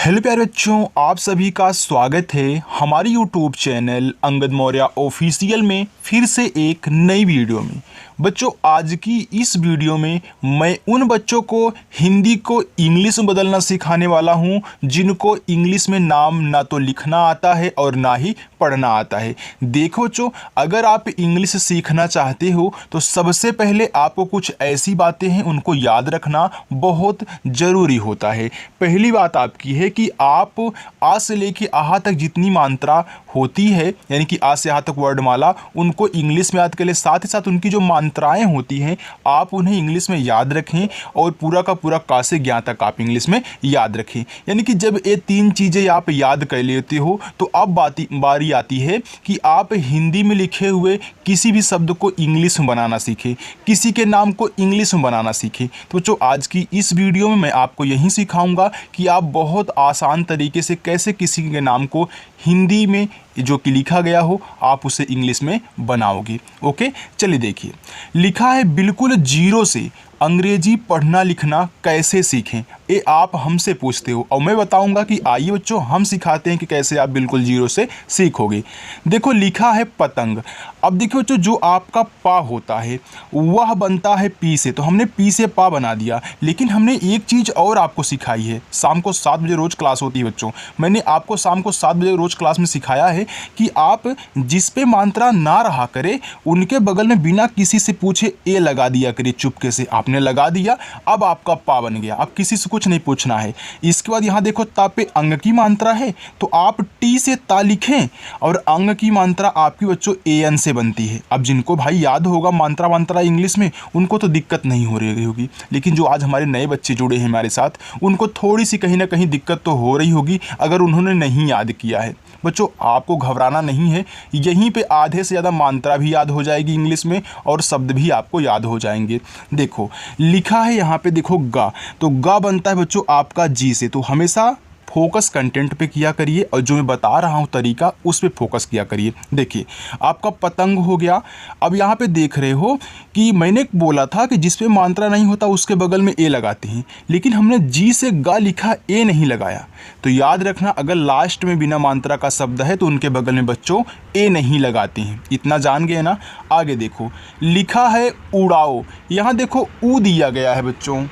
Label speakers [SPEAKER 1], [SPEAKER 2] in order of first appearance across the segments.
[SPEAKER 1] Hello प्यारे बच्चों, आप सभी का स्वागत है हमारे YouTube channel Angad Maurya official में फिर से एक नई वीडियो में। बच्चों, आज की इस वीडियो में मैं उन बच्चों को हिंदी को इंग्लिश में बदलना सिखाने वाला हूं जिनको इंग्लिश में नाम ना तो लिखना आता है और ना ही पढ़ना आता है। देखो बच्चों, अगर आप इंग्लिश सीखना चाहते हो तो सबसे पहले आपको कुछ ऐसी बातें हैं उनको याद रखना बहुत ज़रूरी होता है। पहली बात आपकी है कि आप आ से लेके आहा तक जितनी मात्रा होती है, यानी कि आ से आहा तक वर्णमाला, उनको इंग्लिश में याद कर ले। साथ ही साथ उनकी जो मात्राएं होती हैं आप उन्हें इंग्लिश में याद रखें और पूरा का पूरा का से ज्ञा तक आप इंग्लिश में याद रखें। यानी कि जब ये तीन चीज़ें आप याद कर लेते हो तो अब बारी आती है कि आप हिंदी में लिखे हुए किसी भी शब्द को इंग्लिश में बनाना सीखें, किसी के नाम को इंग्लिश में बनाना सीखें। तो बच्चों, आज की इस वीडियो में मैं आपको यही सिखाऊंगा कि आप बहुत आसान तरीके से कैसे किसी के नाम को हिंदी में जो कि लिखा गया हो आप उसे इंग्लिश में बनाओगे। ओके, चलिए देखिए। लिखा है बिल्कुल जीरो से अंग्रेजी पढ़ना लिखना कैसे सीखें। ये आप हमसे पूछते हो और मैं बताऊंगा कि आइए बच्चों हम सिखाते हैं कि कैसे आप बिल्कुल जीरो से सीखोगे। देखो, लिखा है पतंग। अब देखो बच्चों, जो आपका पा होता है वह बनता है पी से, तो हमने पी से पा बना दिया। लेकिन हमने एक चीज़ और आपको सिखाई है। शाम को 7 बजे रोज़ क्लास होती है बच्चों। मैंने आपको शाम को 7 बजे रोज़ क्लास में सिखाया है कि आप जिस पे मात्रा ना रहा करे उनके बगल में बिना किसी से पूछे ए लगा दिया करिए। चुपके से आपने लगा दिया, अब आपका पा बन गया। अब किसी से कुछ नहीं पूछना है। इसके बाद यहाँ देखो, ता पे अंग की मात्रा है तो आप टी से ता लिखें और अंग की मात्रा आपकी बच्चों ए एन से बनती है। अब जिनको भाई याद होगा मात्रा इंग्लिश में उनको तो दिक्कत नहीं हो रही होगी, लेकिन जो आज हमारे नए बच्चे जुड़े हैं हमारे साथ उनको थोड़ी सी कहीं ना कहीं दिक्कत तो हो रही होगी अगर उन्होंने नहीं याद किया है। बच्चों, आपको घबराना नहीं है, यहीं पे आधे से ज़्यादा मात्रा भी याद हो जाएगी इंग्लिश में और शब्द भी आपको याद हो जाएंगे। देखो, लिखा है यहाँ पे देखो गा, तो गा बनता है बच्चों आपका जी से। तो हमेशा फोकस कंटेंट पे किया करिए और जो मैं बता रहा हूँ तरीका उस पे फोकस किया करिए। देखिए, आपका पतंग हो गया। अब यहाँ पे देख रहे हो कि मैंने बोला था कि जिस पे मात्रा नहीं होता उसके बगल में ए लगाते हैं, लेकिन हमने जी से गा लिखा, ए नहीं लगाया। तो याद रखना, अगर लास्ट में बिना मात्रा का शब्द है तो उनके बगल में बच्चों ए नहीं लगाते हैं। इतना जान गए ना। आगे देखो, लिखा है उड़ाओ। यहाँ देखो ऊ दिया गया है बच्चों।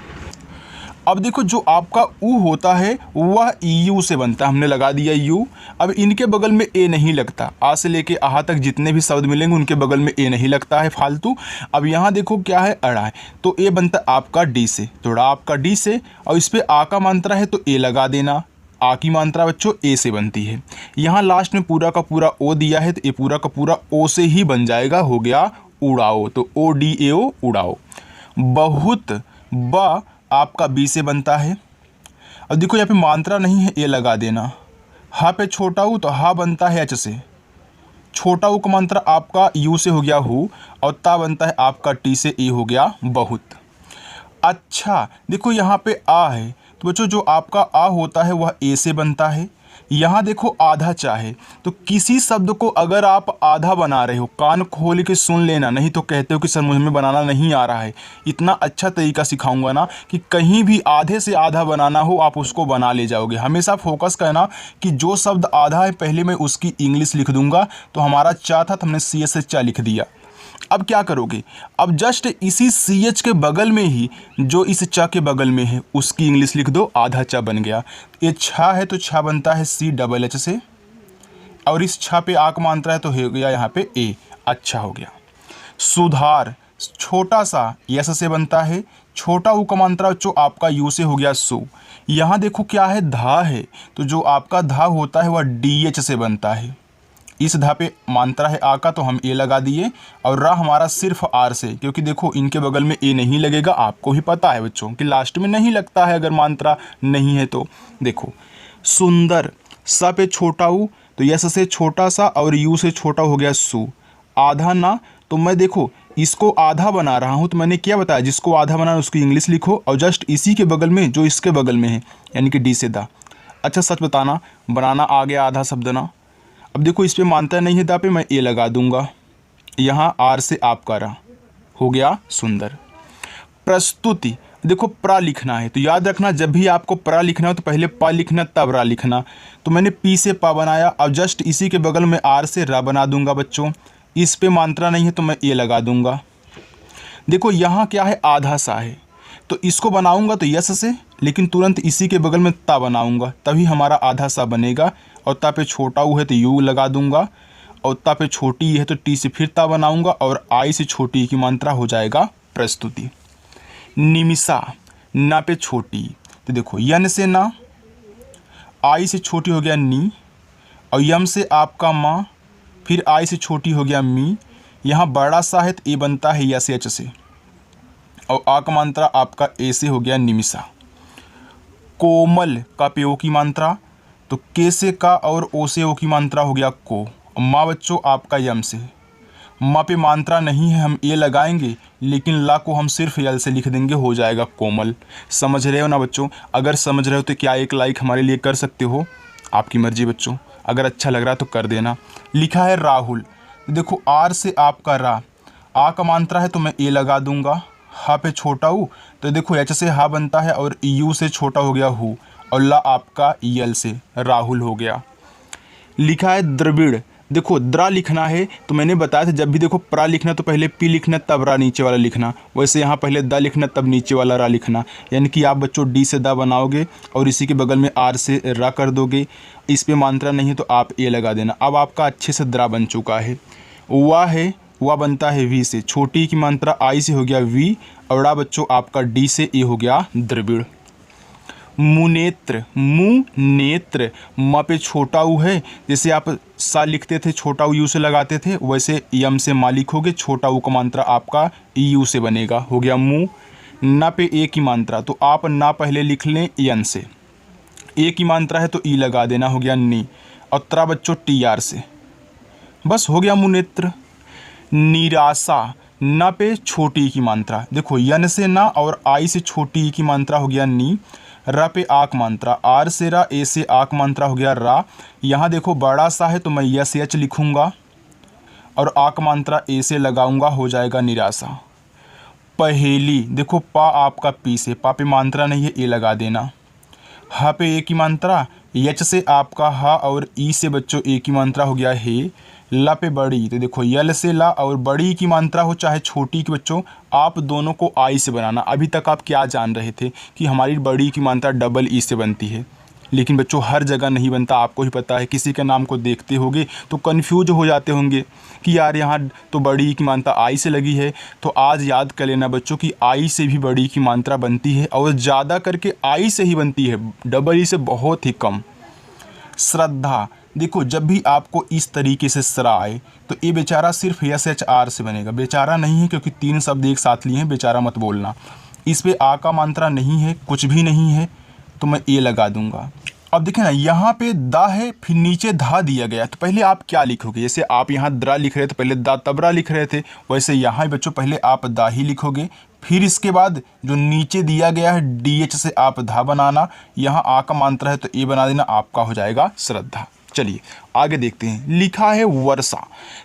[SPEAKER 1] अब देखो, जो आपका ऊ होता है वह यू से बनता है, हमने लगा दिया यू। अब इनके बगल में ए नहीं लगता। आ से लेके आहा तक जितने भी शब्द मिलेंगे उनके बगल में ए नहीं लगता है फालतू। अब यहाँ देखो क्या है, अड़ा है, तो ए बनता है आपका डी से, तो अड़ा आपका डी से। और इस पर आ का मात्रा है तो ए लगा देना। आ की मात्रा बच्चों ए से बनती है। यहाँ लास्ट में पूरा का पूरा ओ दिया है तो ये पूरा का पूरा ओ से ही बन जाएगा, हो गया उड़ाओ। तो ओ डी ए ओ, उड़ाओ। बहुत, बा आपका बी से बनता है। अब देखो यहाँ पे मात्रा नहीं है, ए लगा देना। हा पे छोटा ऊ, तो हा बनता है एच से। छोटा ऊ का मात्रा आपका यू से हो गया हु, और ता बनता है आपका टी से, ए हो गया बहुत। अच्छा, देखो यहाँ पे आ है, तो बच्चों जो आपका आ होता है वह ए से बनता है। यहाँ देखो आधा चाहे, तो किसी शब्द को अगर आप आधा बना रहे हो, कान खोल के सुन लेना, नहीं तो कहते हो कि सर मुझ में बनाना नहीं आ रहा है। इतना अच्छा तरीका सिखाऊंगा ना कि कहीं भी आधे से आधा बनाना हो आप उसको बना ले जाओगे। हमेशा फोकस करना कि जो शब्द आधा है पहले मैं उसकी इंग्लिश लिख दूंगा। तो हमारा चा था तो हमने सी एच से चा लिख दिया। अब क्या करोगे, अब जस्ट इसी सी एच के बगल में ही जो इस चा के बगल में है उसकी इंग्लिश लिख दो, आधा चा बन गया। ये छा है तो छा बनता है सी डबल एच से, और इस छा पे आ का मात्रा है तो हो गया यहाँ पे ए। अच्छा हो गया। सुधार, छोटा सा यस से बनता है। छोटा ऊ का मात्रा जो आपका यू से हो गया सु। यहाँ देखो क्या है, धा है, तो जो आपका धा होता है वह डी एच से बनता है। इस धा पे मात्रा है आ का तो हम ए लगा दिए, और रा हमारा सिर्फ आर से, क्योंकि देखो इनके बगल में ए नहीं लगेगा। आपको ही पता है बच्चों कि लास्ट में नहीं लगता है अगर मात्रा नहीं है तो। देखो, सुंदर, स पे छोटा ऊ, तो यस से छोटा सा और यू से छोटा हो गया सु। आधा ना, तो मैं देखो इसको आधा बना रहा हूँ, तो मैंने क्या बताया, जिसको आधा बनाना उसकी इंग्लिश लिखो और जस्ट इसी के बगल में जो इसके बगल में है यानी कि डी से दा। अच्छा, सच बताना, बनाना आ गया आधा शब्द ना। अब देखो इस पे मानता नहीं है दा पे, मैं ए लगा दूंगा। यहाँ आर से आपका रा, हो गया सुंदर। प्रस्तुति, देखो प्रा लिखना है तो याद रखना, जब भी आपको प्रा लिखना हो तो पहले पा लिखना तब रा लिखना। तो मैंने पी से पा बनाया, अब जस्ट इसी के बगल में आर से रा बना दूंगा बच्चों। इस पे मात्रा नहीं है तो मैं ए लगा दूंगा। देखो यहाँ क्या है, आधा सा है, तो इसको बनाऊंगा तो यस से, लेकिन तुरंत इसी के बगल में ता बनाऊंगा, तभी हमारा आधा सा बनेगा। और ता पे छोटा ऊ है तो यू लगा दूंगा, और ता पे छोटी है तो टी से फिर ता बनाऊंगा, और आई से छोटी की मात्रा हो जाएगा प्रस्तुति। निमिषा, ना पे छोटी, तो देखो यन से ना, आई से छोटी हो गया नी, और यम से आपका माँ, फिर आई से छोटी हो गया मी। यहाँ बड़ा सा है तो ए बनता है यस एच से, और आ का मात्रा आपका ए से हो गया निमिषा। कोमल का पे ओ की मात्रा, तो के से का और ओ से ओ की मात्रा हो गया को। माँ बच्चों आपका यम से, माँ पे मात्रा नहीं है हम ए लगाएंगे, लेकिन ला को हम सिर्फ यल से लिख देंगे, हो जाएगा कोमल। समझ रहे हो ना बच्चों? अगर समझ रहे हो तो क्या एक लाइक हमारे लिए कर सकते हो? आपकी मर्जी बच्चों, अगर अच्छा लग रहा है तो कर देना। लिखा है राहुल, तो देखो आर से आपका रा, आ का मात्रा है तो मैं ए लगा दूंगा। हा पे छोटा हूँ तो देखो एच से हा बनता है, और यू से छोटा हो गया हु, और ला आपका यल से राहुल हो गया। लिखा है द्रविड़, देखो द्रा लिखना है तो मैंने बताया था जब भी देखो प्रा लिखना तो पहले पी लिखना तब रा नीचे वाला लिखना, वैसे यहाँ पहले दा लिखना तब नीचे वाला रा लिखना। यानी कि आप बच्चों डी से दा बनाओगे और इसी के बगल में आर से रा कर दोगे। इस पे मात्रा नहीं है तो आप ए लगा देना। अब आपका अच्छे से द्रा बन चुका है। वाह है, वाह बनता है वी से, छोटी की मात्रा आई से हो गया वी, और रा बच्चों आपका डी से ए हो गया द्रविड़। मुनेत्र, मु नेत्र, म पे छोटा ऊ है, जैसे आप सा लिखते थे छोटा ऊ यू से लगाते थे, वैसे यम से मा लिखोगे, छोटा ऊ का मात्रा आपका यू से बनेगा, हो गया मु। ना पे ए की मात्रा, तो आप ना पहले लिख लें यन से, ए की मात्रा है तो ई लगा देना, हो गया नी, और त्रा बच्चों टी आर से, बस हो गया मुनेत्र। निराशा, ना पे छोटी की मात्रा, देखो यन से ना और आई से छोटी की मात्रा हो गया नी, रा पे आक मात्रा, आर से रा, ए से आक मात्रा हो गया रा। यहाँ देखो बड़ा सा है तो मैं यस एच लिखूँगा और आक मात्रा ए से लगाऊंगा, हो जाएगा निराशा। पहेली, देखो पा आपका पी से, पा पे मात्रा नहीं है ए लगा देना। हा पे ए की मात्रा, यच से आपका हा और ई से बच्चों ए की मात्रा हो गया हे। ला पे बड़ी, तो देखो यल से ला और बड़ी की मात्रा हो चाहे छोटी की बच्चों, आप दोनों को आई से बनाना। अभी तक आप क्या जान रहे थे कि हमारी बड़ी की मात्रा डबल ई से बनती है, लेकिन बच्चों हर जगह नहीं बनता, आपको ही पता है। किसी के नाम को देखते होंगे तो कन्फ्यूज हो जाते होंगे कि यार यहाँ तो बड़ी की मात्रा आई से लगी है। तो आज याद कर लेना बच्चों कि आई से भी बड़ी की मात्रा बनती है, और ज़्यादा करके आई से ही बनती है, डबल ई से बहुत ही कम। श्रद्धा, देखो जब भी आपको इस तरीके से सरा आए तो ये बेचारा सिर्फ एस एच आर से बनेगा, बेचारा नहीं है क्योंकि तीन शब्द एक साथ लिए हैं, बेचारा मत बोलना। इस पे आ का मात्रा नहीं है, कुछ भी नहीं है, तो मैं ए लगा दूंगा। अब देखें ना, यहाँ पे दा है फिर नीचे धा दिया गया, तो पहले आप क्या लिखोगे? जैसे आप यहाँ द्रा लिख रहे थे पहले दा तबरा लिख रहे थे, वैसे यहाँ बच्चों पहले आप दा ही लिखोगे, फिर इसके बाद जो नीचे दिया गया है डी एच से आप धा बनाना, यहाँ आ का मात्रा है तो ए बना देना, आपका हो जाएगा श्रद्धा। चलिए आगे देखते हैं। लिखा है वर्षा,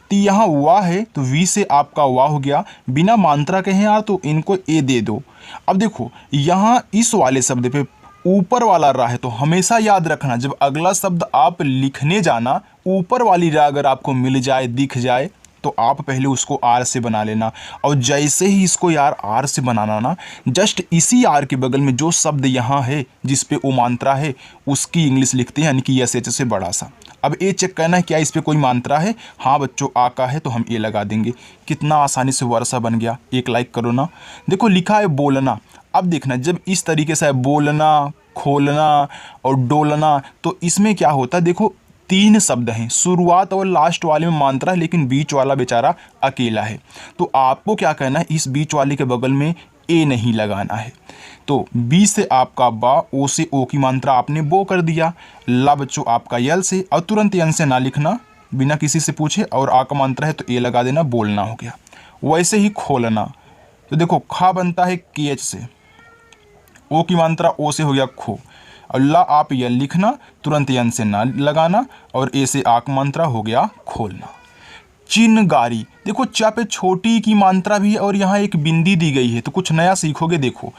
[SPEAKER 1] तो यहाँ वाह है तो वी से आपका वाह हो गया, बिना मात्रा के हैं यार तो इनको ए दे दो। अब देखो यहाँ इस वाले शब्द पे ऊपर वाला रा है, तो हमेशा याद रखना जब अगला शब्द आप लिखने जाना, ऊपर वाली रा अगर आपको मिल जाए दिख जाए तो आप पहले उसको आर से बना लेना। और जैसे ही इसको यार आर से बनाना ना, जस्ट इसी आर के बगल में जो शब्द यहाँ है जिस पे ओ मात्रा है उसकी इंग्लिश लिखते हैं, यानी कि एस एच से बड़ा सा। अब ए चेक करना है क्या इस पे कोई मात्रा है? हाँ बच्चों आ का है तो हम ए लगा देंगे। कितना आसानी से वर्षा बन गया, एक लाइक करो ना। देखो लिखा है बोलना, अब देखना जब इस तरीके से है बोलना, खोलना और डोलना, तो इसमें क्या होता है? देखो तीन शब्द हैं, शुरुआत और लास्ट वाले में मात्रा है, लेकिन बीच वाला बेचारा अकेला है। तो आपको क्या करना है, इस बीच वाले के बगल में ए नहीं लगाना है। तो बी से आपका बा, ओ से ओ की मात्रा आपने बो कर दिया, ला बच्चों आपका यल से, और तुरंत यन से ना लिखना बिना किसी से पूछे, और आ का मात्रा है तो ए लगा देना, बोलना हो गया। वैसे ही खोलना, तो देखो खा बनता है के एच से, ओ की मात्रा ओ से हो गया खो, और ला आप यल लिखना, तुरंत यन से ना लगाना, और ए से आक मात्रा हो गया खोलना। चिनगारी, देखो चा पे छोटी की मात्रा भी है और यहाँ एक बिंदी दी गई है, तो कुछ नया सीखोगे। देखो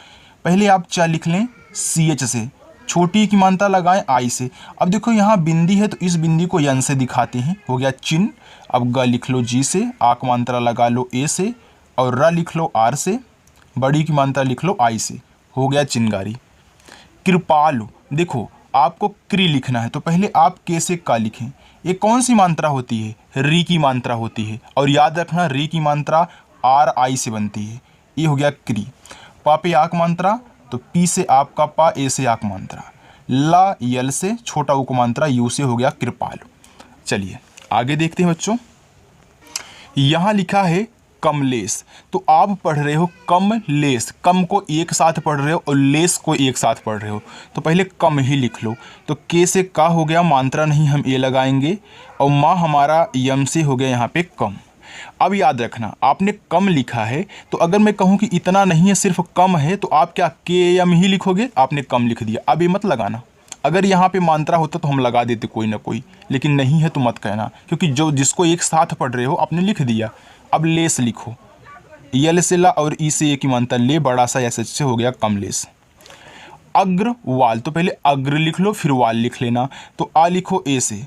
[SPEAKER 1] पहले आप चा लिख लें CH से, छोटी की मात्रा लगाएं आई से। अब देखो यहाँ बिंदी है तो इस बिंदी को यन से दिखाते हैं, हो गया चिन। अब ग लिख लो जी से, आक मात्रा लगा लो ए से, और र लिख लो आर से, बड़ी की मात्रा लिख लो आई से, हो गया चिनगारी। कृपालु, देखो आपको क्री लिखना है तो पहले आप के से का लिखें। ये कौन सी मात्रा होती है? री की मात्रा होती है, और याद रखना री की मात्रा आर आई से बनती है। ये हो गया क्री। पा पे आक मात्रा तो पी से आपका पा, ए से आक मात्रा, ला यल से, छोटा उक मात्रा यू से, हो गया कृपालु। चलिए आगे देखते हैं बच्चों। यहाँ लिखा है कमलेश, तो आप पढ़ रहे हो कमलेश, कम को एक साथ पढ़ रहे हो और लेस को एक साथ पढ़ रहे हो, तो पहले कम ही लिख लो। तो के से का हो गया, मात्रा नहीं हम ए लगाएंगे, और माँ हमारा यम से हो गया यहाँ पे कम। अब याद रखना आपने कम लिखा है, तो अगर मैं कहूँ कि इतना नहीं है सिर्फ कम है, तो आप क्या के यम ही लिखोगे? आपने कम लिख दिया। अब ये मत लगाना, अगर यहाँ पे मात्रा होता तो हम लगा देते कोई ना कोई, लेकिन नहीं है तो मत कहना, क्योंकि जो जिसको एक साथ पढ़ रहे हो आपने लिख दिया। अब लेस लिखो, यल से ला और ई से ए की मात्रा ले, बड़ा सा एस से, हो गया कमलेस। अग्रवाल, तो पहले अग्र लिख लो फिर वाल लिख लेना, तो आ लिखो ए से।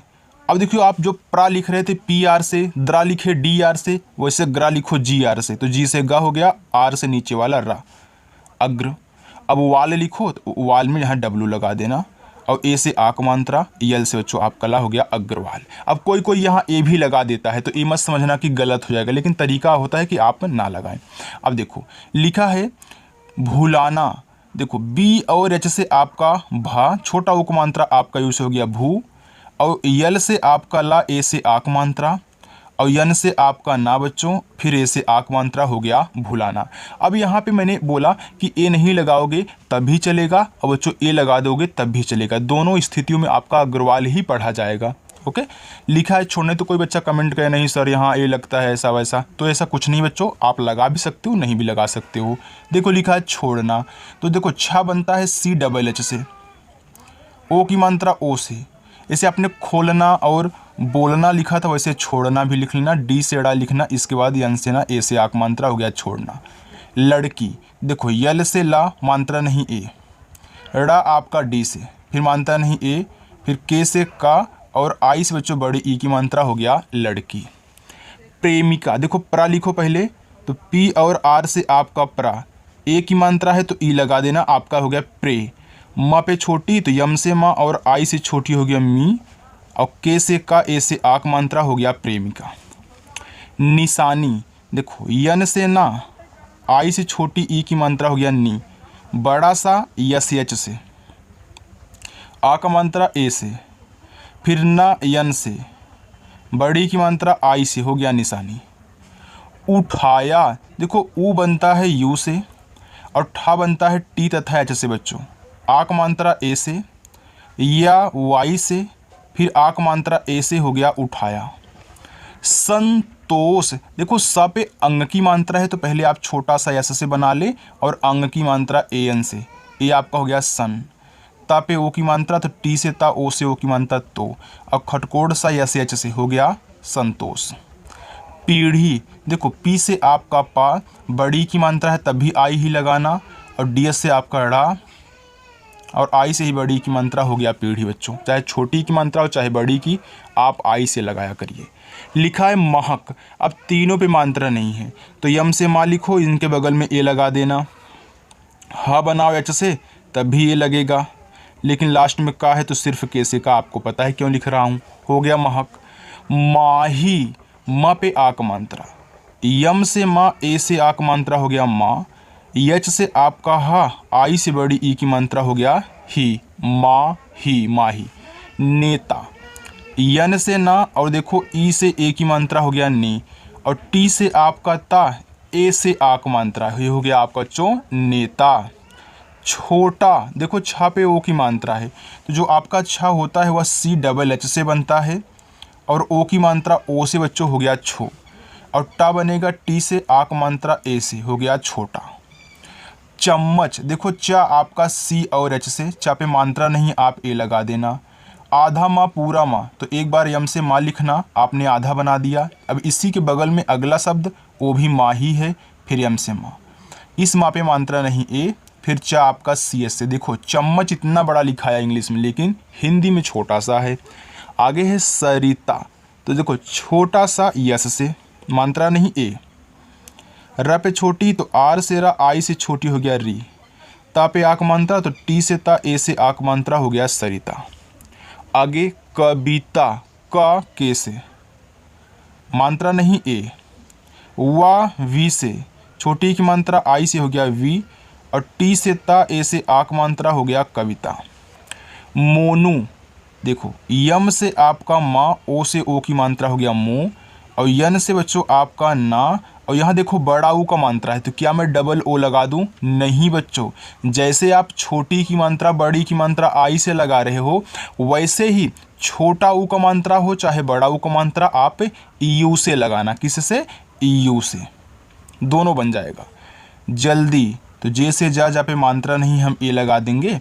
[SPEAKER 1] अब देखियो आप जो प्रा लिख रहे थे पी आर से, द्रा लिखे डी आर से, वैसे ग्रा लिखो जी आर से, तो जी से गा हो गया, आर से नीचे वाला रा, अग्र। अब वाल लिखो तो वाल में यहाँ डब्लू लगा देना, और ए से आक मात्रा, यल से बच्चों आप कला, हो गया अग्रवाल। अब कोई कोई यहाँ ए भी लगा देता है, तो ये मत समझना कि गलत हो जाएगा, लेकिन तरीका होता है कि आप ना लगाएं। अब देखो लिखा है भूलाना, देखो बी और एच से आपका भा, छोटा उक मात्रा आपका यूँ से हो गया भू, और यल से आपका ला, ए से आक मात्रा, और यन से आपका ना बच्चों, फिर ए से आक मात्रा, हो गया भुलाना। अब यहाँ पे मैंने बोला कि ए नहीं लगाओगे तब भी चलेगा, और बच्चों ए लगा दोगे तब भी चलेगा, दोनों स्थितियों में आपका अग्रवाल ही पढ़ा जाएगा। ओके, लिखा है छोड़ने, तो कोई बच्चा कमेंट करे नहीं सर यहाँ ए लगता है ऐसा वैसा, तो ऐसा कुछ नहीं बच्चों, आप लगा भी सकते हो नहीं भी लगा सकते हो। देखो लिखा है छोड़ना, तो देखो छा बनता है CH से, ओ की मात्रा ओ से, इसे आपने खोलना और बोलना लिखा था, वैसे छोड़ना भी लिख लेना, डी से ड़ा लिखना, इसके बाद यन से ना, ए से आक मात्रा, हो गया छोड़ना। लड़की, देखो यल से ला, मात्रा नहीं ए, ड़ा आपका डी से, फिर मात्रा नहीं ए, फिर के से का, और आई से बच्चों बड़ी ई की मात्रा, हो गया लड़की। प्रेमिका, देखो प्रा लिखो पहले, तो पी और आर से आपका प्रा, ए की मात्रा है तो ई लगा देना, आपका हो गया प्रे। माँ पे छोटी तो यम से माँ, और आई से छोटी हो गया मी, और के से का, ए से आक मात्रा, हो गया प्रेमिका। निशानी, देखो यन से ना, आई से छोटी ई की मात्रा, हो गया नी, बड़ा सा यस एच से, आ का मात्रा ए से, फिर ना यन से, बड़ी की मात्रा आई से, हो गया निशानी। उठाया, देखो ऊ बनता है यू से, और ठा बनता है टी तथा एच से बच्चों, आक मात्रा ए से या वाई से, फिर आक मात्रा ए से, हो गया उठाया। संतोष, देखो स पे अंग की मात्रा है तो पहले आप छोटा सा एस से बना ले, और अंग की मात्रा ए एन से, ए आपका हो गया सन। ता पे ओ की मात्रा तो टी से ता, ओ से ओ की मात्रा तो, और खटकोड़ सा एस एच से, हो गया संतोष। पीढ़ी, देखो पी से आपका पा, बड़ी की मात्रा है तभी आई ही लगाना, और डी एस से आपका ड़ा, और आई से ही बड़ी की मात्रा, हो गया पीढ़ी बच्चों, चाहे छोटी की मात्रा हो चाहे बड़ी की, आप आई से लगाया करिए। लिखा है महक, अब तीनों पे मात्रा नहीं है तो यम से माँ लिखो, इनके बगल में ए लगा देना, हा बनाओ एच से तब भी ए लगेगा, लेकिन लास्ट में का है तो सिर्फ के से का, आपको पता है क्यों लिख रहा हूँ, हो गया महक। माही, माँ पे आक मात्रा, यम से माँ, ए से आक मात्रा, हो गया माँ, यच से आपका हा, आई से बड़ी ई की मात्रा, हो गया ही, माँ ही, माही। नेता, यन से ना, और देखो ई से ए की मात्रा, हो गया नी, और टी से आपका ता, ए से आक मात्रा, ये हो गया आपका चो नेता। छोटा, देखो छा पे ओ की मात्रा है, तो जो आपका छा होता है वह CH से बनता है, और ओ की मात्रा ओ से बच्चों, हो गया छो, और टा बनेगा टी से आक मात्रा ए से, हो गया छोटा। चम्मच, देखो चा आपका C और H से, चा पे मात्रा नहीं आप ए लगा देना। आधा माँ पूरा माँ, तो एक बार यम से माँ लिखना, आपने आधा बना दिया। अब इसी के बगल में अगला शब्द वो भी माँ ही है, फिर यम से माँ, इस माँ पे मात्रा नहीं ए, फिर चा आपका सी एस से। देखो चम्मच इतना बड़ा लिखा है इंग्लिश में, लेकिन हिंदी में छोटा सा है। आगे है सरिता, तो देखो छोटा सा यस से, मात्रा नहीं ए। र पे छोटी तो आर से रा, आई से छोटी हो गया री। ता पे आक मात्रा तो टी से ता, ए से आक मात्रा हो गया सरिता। आगे कविता, क के से, मात्रा नहीं ए। वा वी से, छोटी की मात्रा आई से हो गया वी, और टी से ता, ए से आक मात्रा हो गया कविता। मोनू, देखो यम से आपका माँ, ओ से ओ की मात्रा हो गया मो, और यन से बच्चों आपका ना, और यहाँ देखो बड़ा ऊ का मात्रा है, तो क्या मैं डबल ओ लगा दूँ? नहीं बच्चों, जैसे आप छोटी की मात्रा बड़ी की मात्रा आई से लगा रहे हो, वैसे ही छोटा ऊ का मात्रा हो चाहे बड़ा ऊ का मात्रा आप यू से लगाना। किससे? यू से, दोनों बन जाएगा। जल्दी, तो जे से जा पे मात्रा नहीं, हम ए लगा देंगे।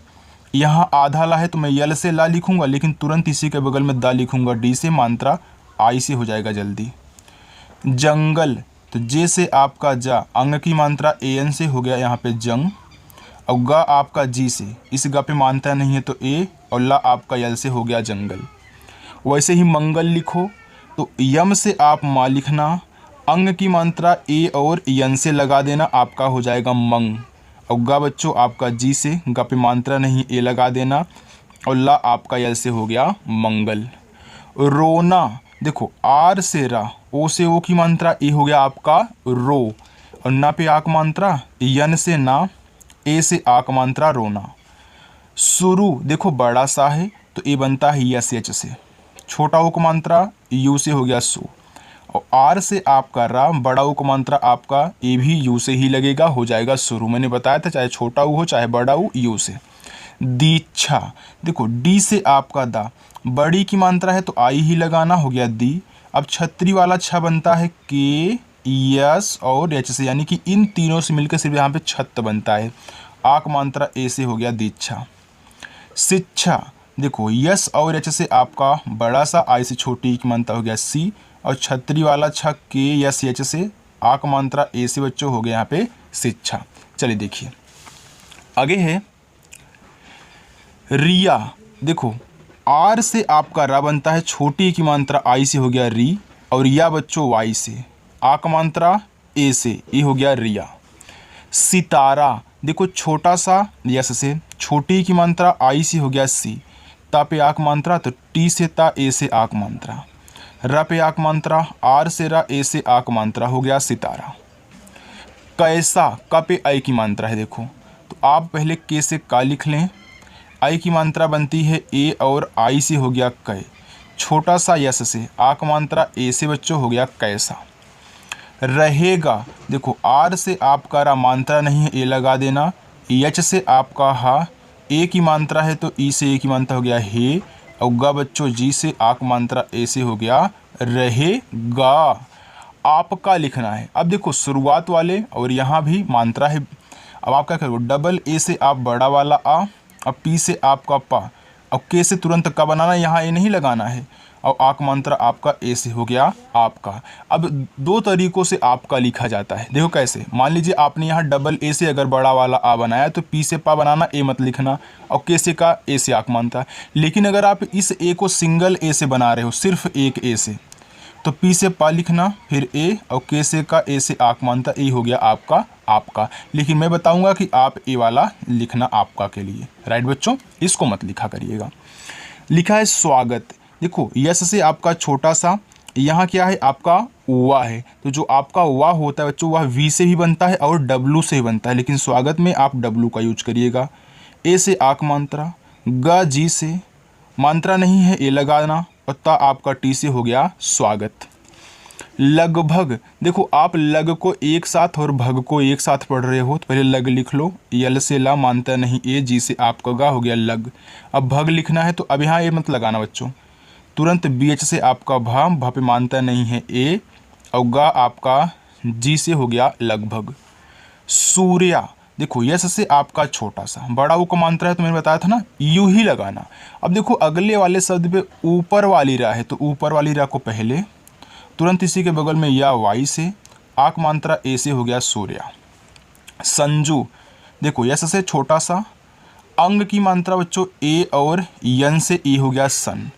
[SPEAKER 1] यहाँ आधा ला है तो मैं यल से ला लिखूंगा, लेकिन तुरंत इसी के बगल में दा लिखूंगा, डी से मात्रा आई से हो जाएगा जल्दी। जंगल, तो जे से आपका जा, अंग की मात्रा ए एन से हो गया यहाँ पे जंग, और गा आपका जी से, इस गा पे मात्रा नहीं है तो ए, और ला आपका यल से हो गया जंगल। वैसे ही मंगल लिखो, तो यम से आप माँ लिखना, अंग की मात्रा ए और यन से लगा देना, आपका हो जाएगा मंग। और गा बच्चों आपका जी से, गा पे मात्रा नहीं ए लगा देना, और ला आपका यल से हो गया मंगल। रोना, देखो आर से रा, ओ से ओ की मात्रा ए हो गया आपका रो, और ना पे आक मात्रा, यन से ना, ए से आक मात्रा रोना। शुरू, देखो बड़ा सा है तो ए बनता है यस एच से, छोटा ओ का मात्रा यू से हो गया सु, और आर से आपका रा, बड़ा ऊ का मात्रा आपका ए भी यू से ही लगेगा, हो जाएगा शुरू। मैंने बताया था चाहे छोटा ऊ हो चाहे बड़ा ऊ, यू से। दीक्षा, देखो डी से आपका दा, बड़ी की मात्रा है तो आई ही लगाना, हो गया दी। अब छतरी वाला छ बनता है के, यस और एच से, यानी कि इन तीनों से मिलकर सिर्फ यहाँ पे छत बनता है, आक मात्रा ए से हो गया दीक्षा। शिक्षा, देखो यस और एच से आपका बड़ा सा, आई से छोटी की मात्रा हो गया सी, और छतरी वाला छ के यस एच से, आक मात्रा ए से बच्चों हो गया यहाँ पे शिक्षा। चलिए देखिए आगे है रिया, देखो आर से आपका रा बनता है, छोटी की मात्रा आई से हो गया री, और या बच्चों वाई से, आक मात्रा ए से, ये हो गया रिया। सितारा, देखो छोटा सा यस से, छोटी की मात्रा आई से हो गया सी, ता पे आक मात्रा तो टी से ता, ए से आक मात्रा, र पे आक मात्रा, आर से रा, ए से आक मात्रा, हो गया सितारा। कैसा, का पे आई की मात्रा है, देखो तो आप पहले के से का लिख लें, आई की मात्रा बनती है ए और आई से हो गया कै, छोटा सा यस से, आक मात्रा ए से बच्चों हो गया कैसा। रहेगा, देखो आर से आपका रा, मात्रा नहीं है ए लगा देना, एच से आपका हा, ए की मात्रा है तो ई से ए की मात्रा हो गया हे, और गा बच्चों जी से आक मात्रा ए से हो गया रहेगा। आपका लिखना है। अब देखो शुरुआत वाले और यहाँ भी मात्रा है, अब आप क्या करोगे, डबल ए से आप बड़ा वाला आ, अब पी से आपका पा, अब के से तुरंत का बनाना, यहाँ ए नहीं लगाना है, और आक मात्रा आपका ए से हो गया आपका। अब दो तरीकों से आपका लिखा जाता है, देखो कैसे। मान लीजिए आपने यहाँ डबल ए से अगर बड़ा वाला आ बनाया तो पी से पा बनाना, ए मत लिखना, और के से का, ए से आक मात्रा। लेकिन अगर आप इस ए को सिंगल ए से बना रहे हो, सिर्फ एक ए से, तो पी से पा लिखना, फिर ए, और के से का, ए से आक मात्रा, ए हो गया आपका। लेकिन मैं बताऊंगा कि आप ए वाला लिखना आपका के लिए, राइट बच्चों, इसको मत लिखा करिएगा। लिखा है स्वागत, देखो यस से आपका छोटा सा, यहाँ क्या है आपका वा है, तो जो आपका वा होता है बच्चों वह वी से भी बनता है और डब्लू से भी बनता है, लेकिन स्वागत में आप डब्लू का यूज करिएगा। ए से आक मात्रा, ग जी से, मात्रा नहीं है ए लगाना, और ता आपका टी से हो गया स्वागत। लगभग, देखो आप लग को एक साथ और भग को एक साथ पढ़ रहे हो, तो पहले लग लिख लो, यल से ला, मानता नहीं ए, जी से आपका गा, हो गया लग। अब भग लिखना है तो अब यहाँ ए मत लगाना बच्चों, तुरंत बी एच से आपका भा पे मानता नहीं है ए, और गा आपका जी से हो गया लगभग। सूर्या, देखो यस से आपका छोटा सा, बड़ा ऊ का मात्रा है तो मैंने बताया था ना, यू ही लगाना। अब देखो अगले वाले शब्द पे ऊपर वाली रा है, तो ऊपर वाली रा को पहले, तुरंत इसी के बगल में या वाई से, आक मात्रा ए से हो गया सूर्या। संजू, देखो यस से छोटा सा, अंग की मात्रा बच्चों ए और यन से ए हो गया सन।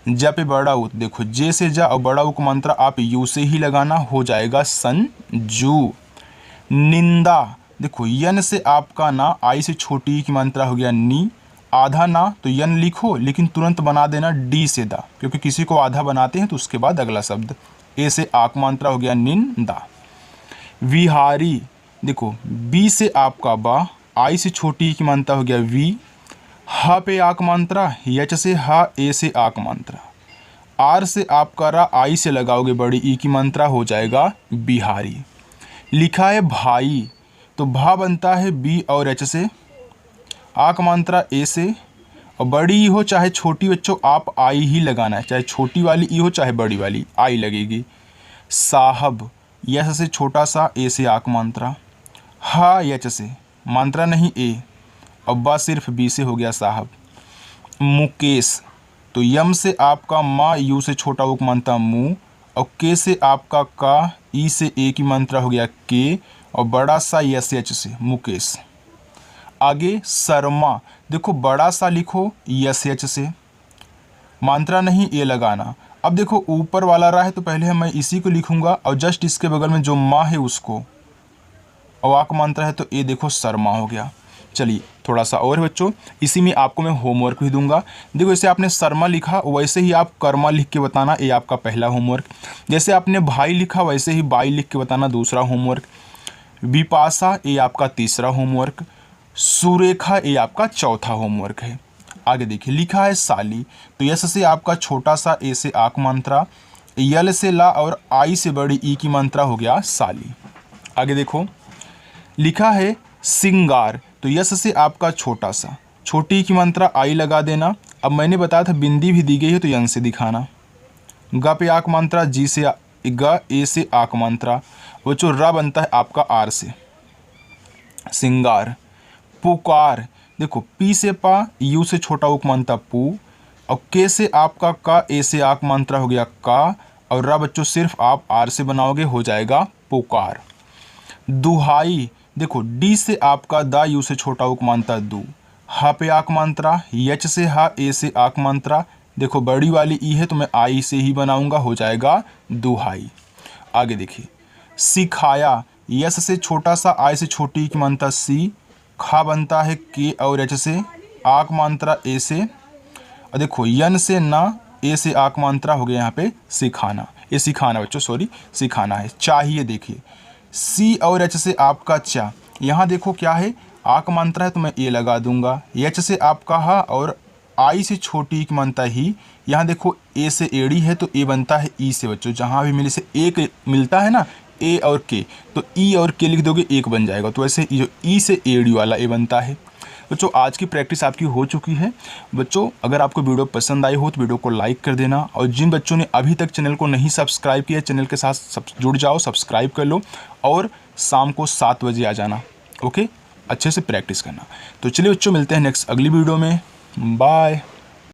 [SPEAKER 1] ज पे बड़ा ऊ, देखो जे से जा और बड़ा ऊ की मात्रा आप यू से ही लगाना, हो जाएगा संजू। निंदा, देखो यन से आपका ना, आई से छोटी की मात्रा हो गया नी, आधा ना तो यन लिखो लेकिन तुरंत बना देना डी से दा, क्योंकि किसी को आधा बनाते हैं तो उसके बाद अगला शब्द। ए से आक मात्रा हो गया निंदा। विहारी, देखो बी से आपका बा, आई से छोटी की मात्रा हो गया वी, ह पे आक मात्रा, यच से हा, ए से आक मात्रा, आर से आपका रा, आई से लगाओगे बड़ी ई की मात्रा, हो जाएगा बिहारी। लिखा है भाई, तो भा बनता है बी और एच से, आक मात्रा ए से, और बड़ी ई हो चाहे छोटी बच्चों आप आई ही लगाना है, चाहे छोटी वाली ई हो चाहे बड़ी वाली आई लगेगी। साहब, यस से छोटा सा, ए से आक मात्रा, हा यच से मात्रा नहीं ए, और बा सिर्फ बी से हो गया साहब। मुकेश, तो यम से आपका मा, यू से छोटा उक मात्रा मु, और के से आपका का, ई से ए की मात्रा हो गया के, और बड़ा सा यस एच से मुकेश। आगे शर्मा, देखो बड़ा सा लिखो यस एच से, मात्रा नहीं ए लगाना। अब देखो ऊपर वाला रहा है तो पहले मैं इसी को लिखूंगा और जस्ट इसके बगल में जो माँ है उसको, और आक मात्रा है तो ए, देखो शर्मा हो गया। चलिए थोड़ा सा और बच्चों, इसी में आपको मैं होमवर्क भी दूंगा। देखो जैसे आपने शर्मा लिखा वैसे ही आप कर्मा लिख के बताना, ये आपका पहला होमवर्क। जैसे आपने भाई लिखा वैसे ही बाई लिख के बताना, दूसरा होमवर्क। विपाशा, ये आपका तीसरा होमवर्क। सुरेखा, ये आपका चौथा होमवर्क है। आगे देखिए लिखा है साली, तो यस से आपका छोटा सा, ए से आक मात्रा, यल से ला और आई से बड़ी ई की मात्रा हो गया साली। आगे देखो लिखा है सिंगार, तो यस से आपका छोटा सा, छोटी की मात्रा आई लगा देना। अब मैंने बताया था बिंदी भी दी गई है तो यन से दिखाना। ग पे आक मात्रा, जी से ग, ए से आक मात्रा, वो जो रा बनता है आपका आर से। सिंगार। पुकार, देखो पी से पा, यू से छोटा उक मात्रा पू, और के से आपका का, ए से आक मात्रा हो गया का, और रा बच्चों सिर्फ आप आर से बनाओगे, हो जाएगा पुकार। दुहाई, देखो डी से आपका दा, यू से छोटा उक मात्रा दू, हा पे आक मात्रा, यच से हा, ए से आक मात्रा, देखो बड़ी वाली ई है तो मैं आई से ही बनाऊंगा, हो जाएगा दुहाई। आगे देखिए सिखाया, यस से छोटा सा, आई से छोटी की मात्रा सी, खा बनता है के और एच से, आक मात्रा ए से, और देखो यन से ना, ए से आक मात्रा हो गया यहाँ पे सिखाना, ये सिखाना बच्चों सॉरी सिखाना है। चाहिए, देखिए सी और एच से आपका चा, यहाँ देखो क्या है आक मात्रा है तो मैं ए लगा दूंगा, एच से आपका हा, और आई से छोटी की मात्रा ही, यहाँ देखो ए से एड़ी है तो ए बनता है ई से बच्चों, जहाँ भी मिले से एक मिलता है ना ए और के, तो ई और के लिख दोगे एक बन जाएगा, तो ऐसे जो ई से एड़ी वाला ए बनता है। बच्चों आज की प्रैक्टिस आपकी हो चुकी है। बच्चों अगर आपको वीडियो पसंद आई हो तो वीडियो को लाइक कर देना, और जिन बच्चों ने अभी तक चैनल को नहीं सब्सक्राइब किया चैनल के साथ जुड़ जाओ, सब्सक्राइब कर लो, और शाम को 7 बजे आ जाना। ओके, अच्छे से प्रैक्टिस करना। तो चलिए बच्चों मिलते हैं नेक्स्ट अगली वीडियो में। बाय।